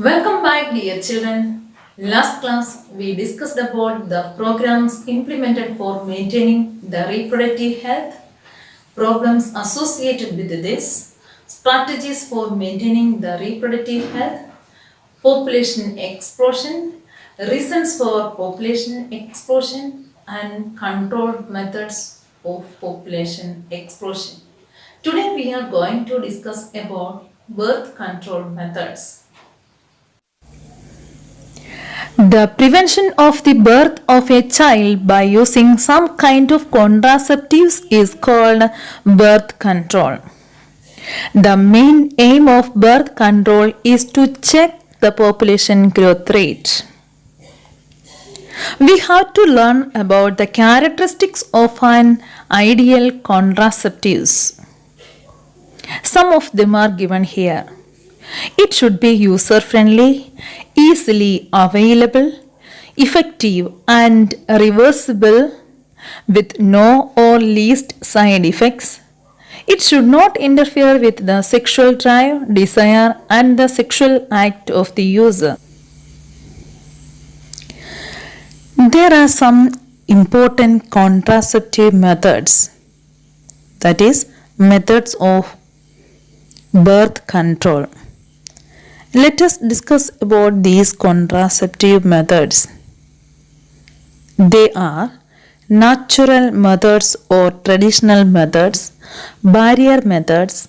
Welcome back, dear children. Last class, we discussed about the programs implemented for maintaining the reproductive health, problems associated with this, strategies for maintaining the reproductive health, population explosion, reasons for population explosion, and control methods of population explosion. Today, we are going to discuss about birth control methods. The prevention of the birth of a child by using some kind of contraceptives is called birth control. The main aim of birth control is to check the population growth rate. We have to learn about the characteristics of an ideal contraceptives. Some of them are given here. It should be user friendly, easily available, effective, and reversible with no or least side effects. It should not interfere with the sexual drive, desire, and the sexual act of the user. There are some important contraceptive methods, that is, methods of birth control. Let us discuss about these contraceptive methods. They are natural methods or traditional methods, barrier methods,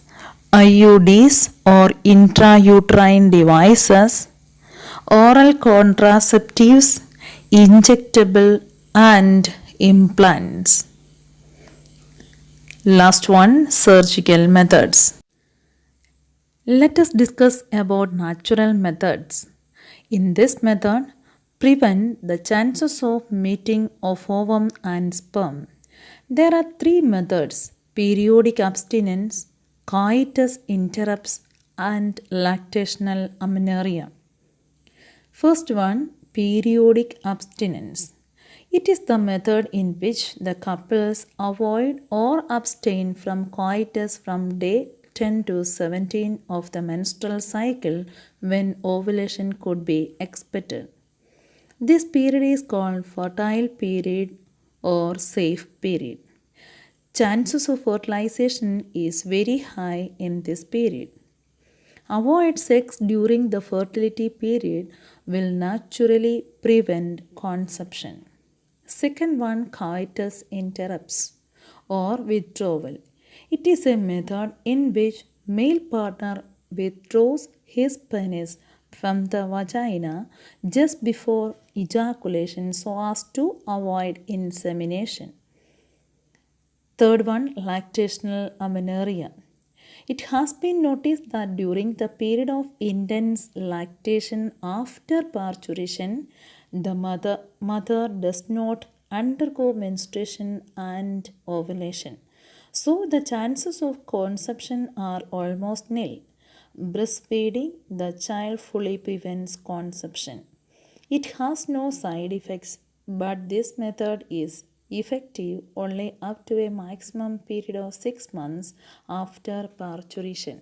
IUDs or intrauterine devices, oral contraceptives, injectable and implants. Last one, surgical methods. Let us discuss about natural methods. In this method, prevent the chances of meeting of ovum and sperm. There are three methods: periodic abstinence, coitus interrupts, and lactational amenorrhea. First one, periodic abstinence. It is the method in which the couples avoid or abstain from coitus from day 10 to 17 of the menstrual cycle when ovulation could be expected. This period is called fertile period or safe period. Chances of fertilization is very high in this period. Avoid sex during the fertility period will naturally prevent conception. Second one, coitus interrupts or withdrawal. It is a method in which male partner withdraws his penis from the vagina just before ejaculation so as to avoid insemination. Third one, lactational amenorrhea. It has been noticed that during the period of intense lactation after parturition, the mother does not undergo menstruation and ovulation. So the chances of conception are almost nil. Breastfeeding the child fully prevents conception. It has no side effects, but this method is effective only up to a maximum period of 6 months after parturition.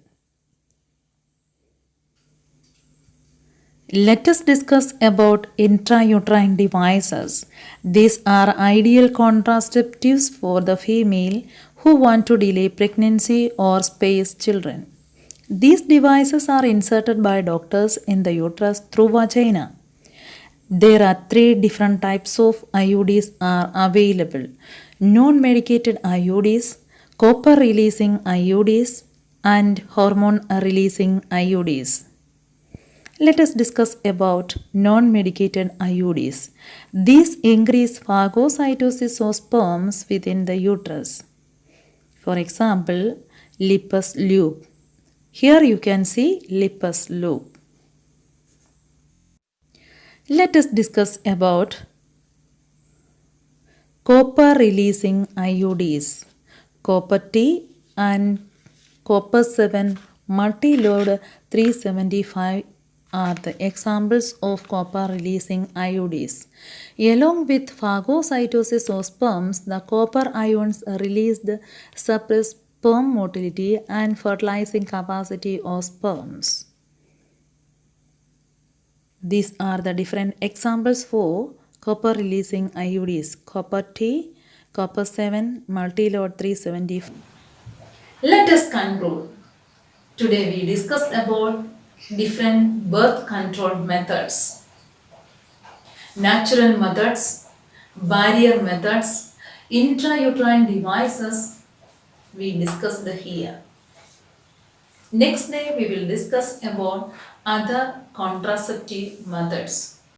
Let us discuss about intrauterine devices. These are ideal contraceptives for the female who want to delay pregnancy or space children. These devices are inserted by doctors in the uterus through vagina. There are three different types of IUDs are available: non-medicated IUDs, copper releasing IUDs, and hormone releasing IUDs. Let us discuss about non-medicated IUDs. These increase phagocytosis of sperms within the uterus. For example, Lippus loop. Here you can see Lippus loop. Let us discuss about copper releasing IUDs. Copper T and copper 7 multi-load 375 are the examples of copper releasing IUDs. Along with phagocytosis of sperms, the copper ions released suppress sperm motility and fertilizing capacity of sperms. These are the different examples for copper releasing IUDs: copper T, copper 7, multilode 375. Let us conclude. Today we discussed about different birth control methods, natural methods, barrier methods, intrauterine devices we discussed here. Next day we will discuss about other contraceptive methods.